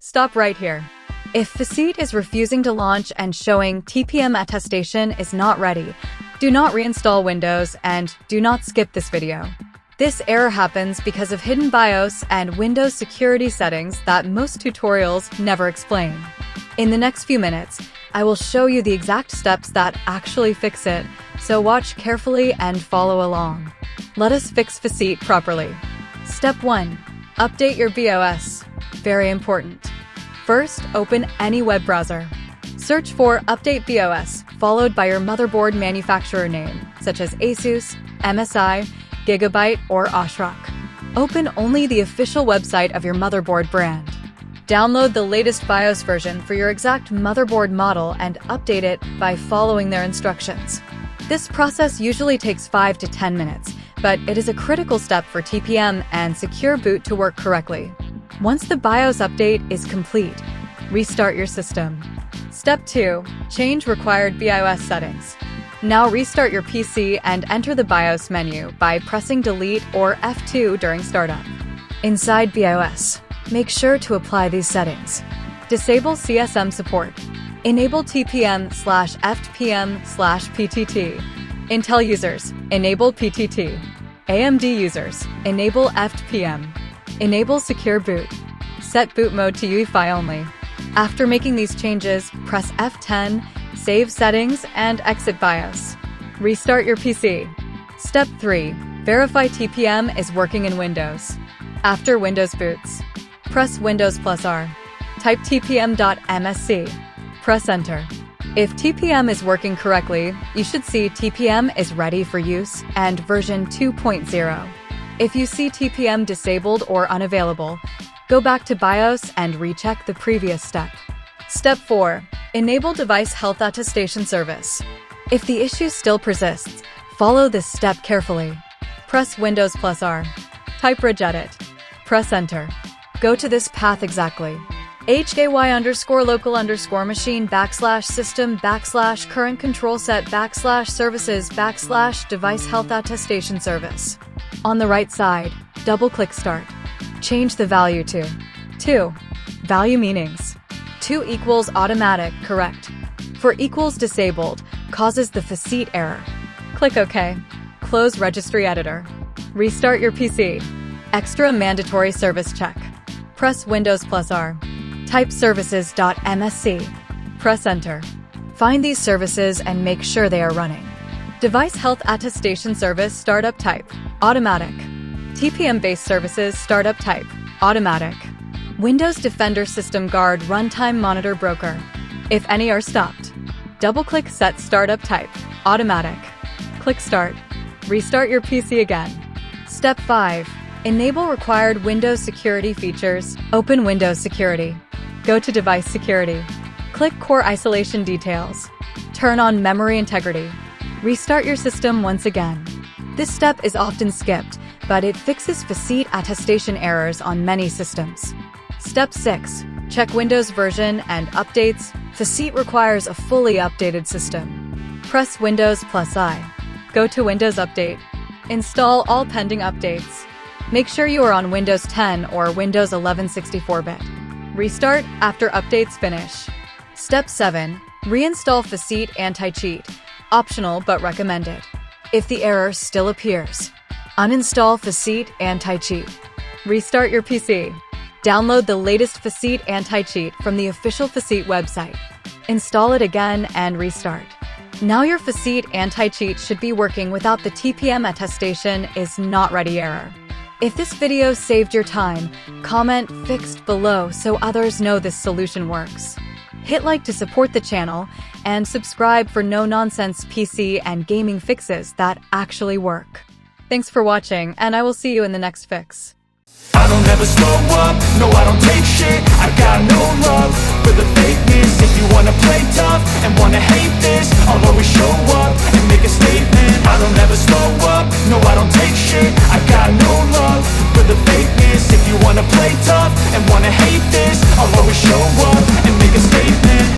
Stop right here. If FACEIT is refusing to launch and showing TPM attestation is not ready, do not reinstall Windows and do not skip this video. This error happens because of hidden BIOS and Windows security settings that most tutorials never explain. In the next few minutes, I will show you the exact steps that actually fix it, so watch carefully and follow along. Let us fix FACEIT properly. Step 1. Update your BIOS. Very important. First, open any web browser. Search for Update BIOS, followed by your motherboard manufacturer name, such as ASUS, MSI, Gigabyte, or Osrock. Open only the official website of your motherboard brand. Download the latest BIOS version for your exact motherboard model and update it by following their instructions. This process usually takes 5 to 10 minutes, but it is a critical step for TPM and secure boot to work correctly. Once the BIOS update is complete, restart your system. Step 2. Change required BIOS settings. Now restart your PC and enter the BIOS menu by pressing Delete or F2 during startup. Inside BIOS, make sure to apply these settings. Disable CSM support. Enable TPM/fTPM/PTT. Intel users, enable PTT. AMD users, enable fTPM. Enable secure boot. Set boot mode to UEFI only. After making these changes, press F10, save settings, and exit BIOS. Restart your PC. Step 3. Verify TPM is working in Windows. After Windows boots, press Windows +R. Type tpm.msc. Press Enter. If TPM is working correctly, you should see TPM is ready for use and version 2.0. If you see TPM disabled or unavailable, go back to BIOS and recheck the previous step. Step 4. Enable Device Health Attestation service. If the issue still persists, follow this step carefully. Press Windows +R. Type regedit. Press Enter. Go to this path exactly. HKY_local_machine /system /current control set /services /device health attestation service. On the right side, double-click Start. Change the value to 2. Value meanings. 2 equals automatic, correct. For equals disabled, causes the FACEIT error. Click OK. Close Registry Editor. Restart your PC. Extra mandatory service check. Press Windows +R. Type services.msc. Press Enter. Find these services and make sure they are running. Device Health Attestation Service Startup Type, Automatic. TPM-based services Startup Type, Automatic. Windows Defender System Guard Runtime Monitor Broker. If any are stopped, double-click Set Startup Type, Automatic. Click Start. Restart your PC again. Step 5. Enable required Windows security features. Open Windows Security. Go to Device Security. Click Core Isolation Details. Turn on Memory Integrity. Restart your system once again. This step is often skipped, but it fixes FACEIT attestation errors on many systems. Step 6. Check Windows version and updates. FACEIT requires a fully updated system. Press Windows +I. Go to Windows Update. Install all pending updates. Make sure you are on Windows 10 or Windows 11 64-bit. Restart after updates finish. Step 7. Reinstall FACEIT Anti-Cheat. Optional but recommended. If the error still appears, uninstall FACEIT Anti-Cheat. Restart your PC. Download the latest FACEIT Anti-Cheat from the official FACEIT website. Install it again and restart. Now your FACEIT Anti-Cheat should be working without the TPM attestation is not ready error. If this video saved your time, comment "fixed" below so others know this solution works. Hit like to support the channel and subscribe for no-nonsense PC and gaming fixes that actually work. Thanks for watching, and I will see you in the next fix. I don't ever slow up, no I don't take shit. I got no love for the fakeness. If you wanna play tough and wanna hate this, I'll always show